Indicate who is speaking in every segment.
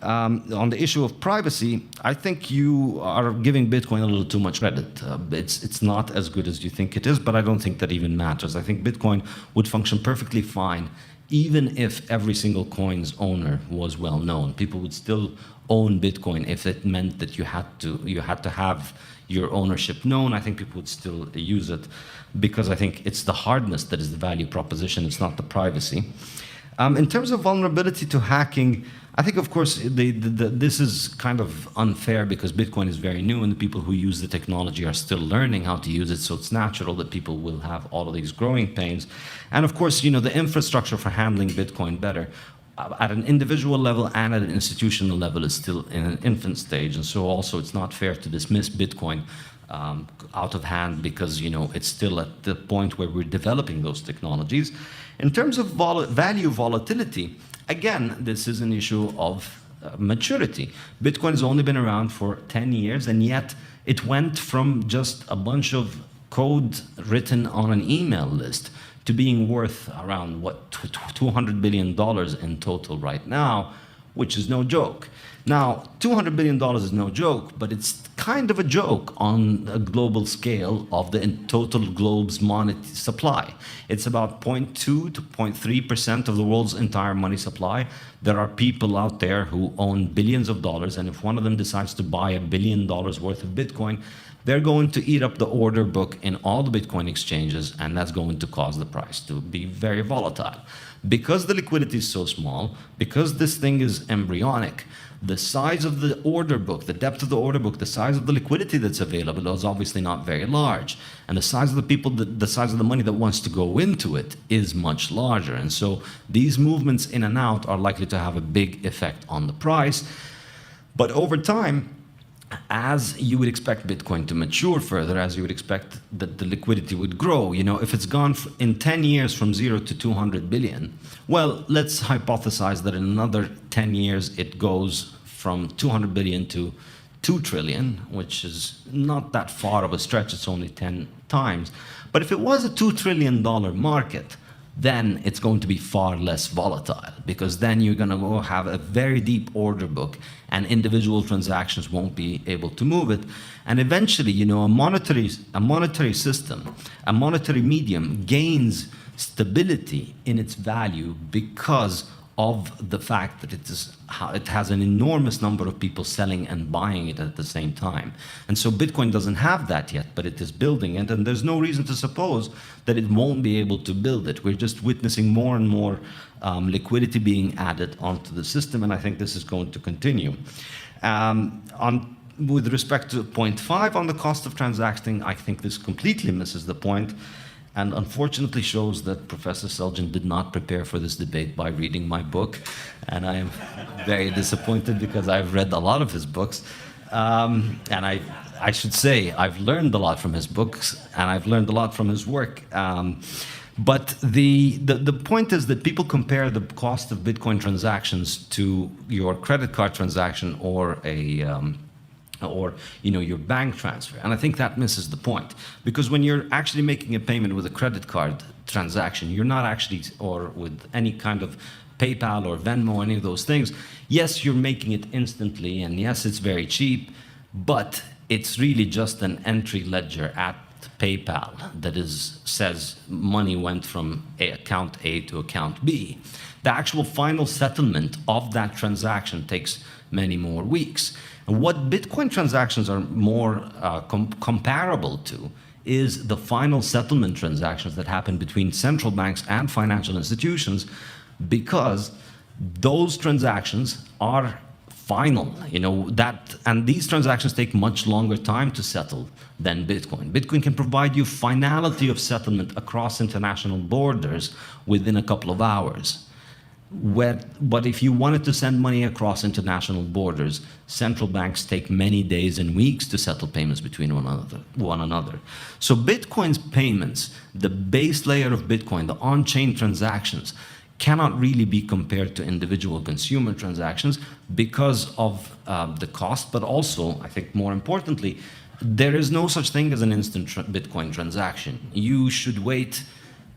Speaker 1: on the issue of privacy, I think you are giving Bitcoin a little too much credit. It's not as good as you think it is, but I don't think that even matters. I think Bitcoin would function perfectly fine even if every single coin's owner was well known. People would still own Bitcoin if it meant that you had to have your ownership known. I think people would still use it because I think it's the hardness that is the value proposition. It's not the privacy. In terms of vulnerability to hacking, I think, of course, this is kind of unfair because Bitcoin is very new and the people who use the technology are still learning how to use it, so it's natural that people will have all of these growing pains. And of course, the infrastructure for handling Bitcoin better at an individual level and at an institutional level is still in an infant stage, and so also it's not fair to dismiss Bitcoin out of hand because it's still at the point where we're developing those technologies. In terms of value volatility, again, this is an issue of maturity. Bitcoin has only been around for 10 years, and yet it went from just a bunch of code written on an email list to being worth around, $200 billion in total right now, which is no joke. Now, $200 billion is no joke, but it's kind of a joke on a global scale of the total globe's money supply. It's about 0.2 to 0.3% of the world's entire money supply. There are people out there who own billions of dollars, and if one of them decides to buy $1 billion worth of Bitcoin, they're going to eat up the order book in all the Bitcoin exchanges, and that's going to cause the price to be very volatile. Because the liquidity is so small, because this thing is embryonic, the size of the order book, the depth of the order book, the size of the liquidity that's available is obviously not very large. And the size of the people, the size of the money that wants to go into it is much larger. And so these movements in and out are likely to have a big effect on the price. But over time, as you would expect Bitcoin to mature further, as you would expect that the liquidity would grow, if it's gone in 10 years from 0 to 200 billion, well, let's hypothesize that in another 10 years it goes from 200 billion to 2 trillion, which is not that far of a stretch, it's only 10 times. But if it was a $2 trillion market, then it's going to be far less volatile because then you're going to go have a very deep order book and individual transactions won't be able to move it. And eventually, a monetary system, a monetary medium gains stability in its value because of the fact that it has an enormous number of people selling and buying it at the same time. And so Bitcoin doesn't have that yet, but it is building it, and there's no reason to suppose that it won't be able to build it. We're just witnessing more and more liquidity being added onto the system, and I think this is going to continue. With respect to point 5 on the cost of transacting, I think this completely misses the point, and unfortunately shows that Professor Seljan did not prepare for this debate by reading my book. And I am very disappointed because I've read a lot of his books. And I should say, I've learned a lot from his books, and I've learned a lot from his work. But the point is that people compare the cost of Bitcoin transactions to your credit card transaction or your bank transfer. And I think that misses the point. Because when you're actually making a payment with a credit card transaction, you're not actually, or with any kind of PayPal or Venmo, any of those things, yes, you're making it instantly, and yes, it's very cheap, but it's really just an entry ledger at PayPal that says money went from account A to account B. The actual final settlement of that transaction takes many more weeks. And what Bitcoin transactions are more comparable to is the final settlement transactions that happen between central banks and financial institutions, because those transactions are final, and these transactions take much longer time to settle than Bitcoin. Bitcoin can provide you finality of settlement across international borders within a couple of hours. But if you wanted to send money across international borders, central banks take many days and weeks to settle payments between one another. So Bitcoin's payments, the base layer of Bitcoin, the on-chain transactions, cannot really be compared to individual consumer transactions because of the cost, but also, I think more importantly, there is no such thing as an instant Bitcoin transaction. You should wait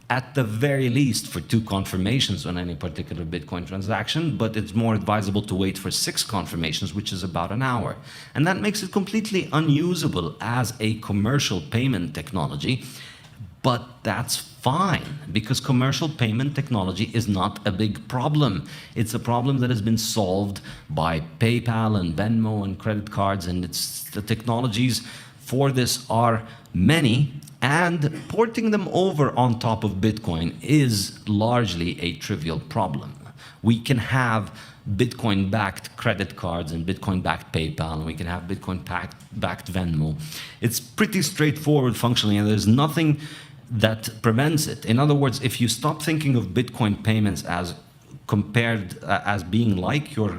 Speaker 1: at the very least for 2 confirmations on any particular Bitcoin transaction, but it's more advisable to wait for 6 confirmations, which is about an hour. And that makes it completely unusable as a commercial payment technology, but that's fine, because commercial payment technology is not a big problem. It's a problem that has been solved by PayPal and Venmo and credit cards, and the technologies for this are many, and porting them over on top of Bitcoin is largely a trivial problem. We can have Bitcoin-backed credit cards and Bitcoin-backed PayPal, and we can have Bitcoin-backed Venmo. It's pretty straightforward functionally, and there's nothing that prevents it. In other words, if you stop thinking of Bitcoin payments as being like your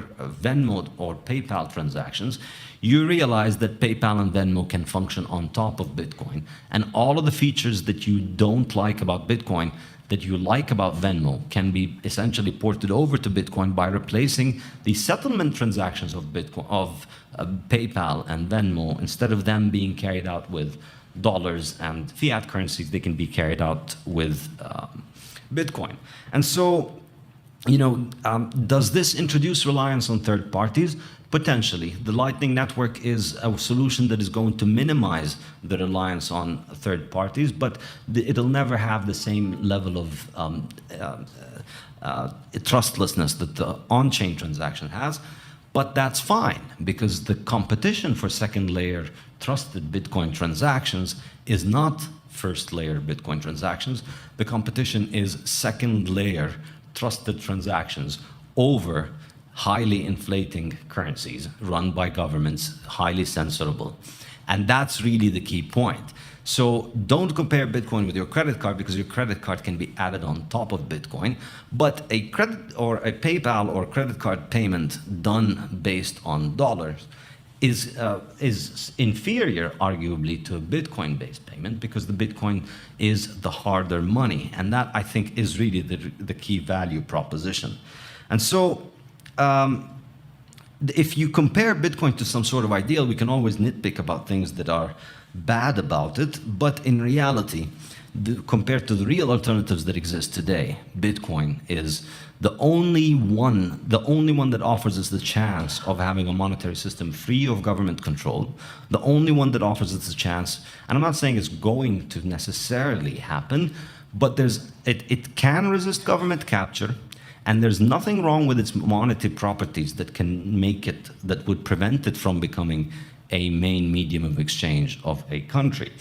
Speaker 1: Venmo or PayPal transactions, you realize that PayPal and Venmo can function on top of Bitcoin. And all of the features that you don't like about Bitcoin, that you like about Venmo, can be essentially ported over to Bitcoin by replacing the settlement transactions of PayPal and Venmo. Instead of them being carried out with dollars and fiat currencies, they can be carried out with Bitcoin. And so, does this introduce reliance on third parties? Potentially. The Lightning Network is a solution that is going to minimize the reliance on third parties, but it'll never have the same level of trustlessness that the on-chain transaction has. But that's fine, because the competition for second layer trusted Bitcoin transactions is not first layer Bitcoin transactions. The competition is second layer trusted transactions over highly inflating currencies run by governments, highly censorable. And that's really the key point. So don't compare Bitcoin with your credit card, because your credit card can be added on top of Bitcoin. But a credit or a PayPal or credit card payment done based on dollars is inferior, arguably, to a Bitcoin-based payment, because the Bitcoin is the harder money. And that, I think, is really the key value proposition. And so if you compare Bitcoin to some sort of ideal, we can always nitpick about things that are bad about it, but in reality, compared to the real alternatives that exist today, Bitcoin is the only one that offers us the chance of having a monetary system free of government control, the only one that offers us the chance, and I'm not saying it's going to necessarily happen, but it can resist government capture, and there's nothing wrong with its monetary properties that would prevent it from becoming a main medium of exchange of a country.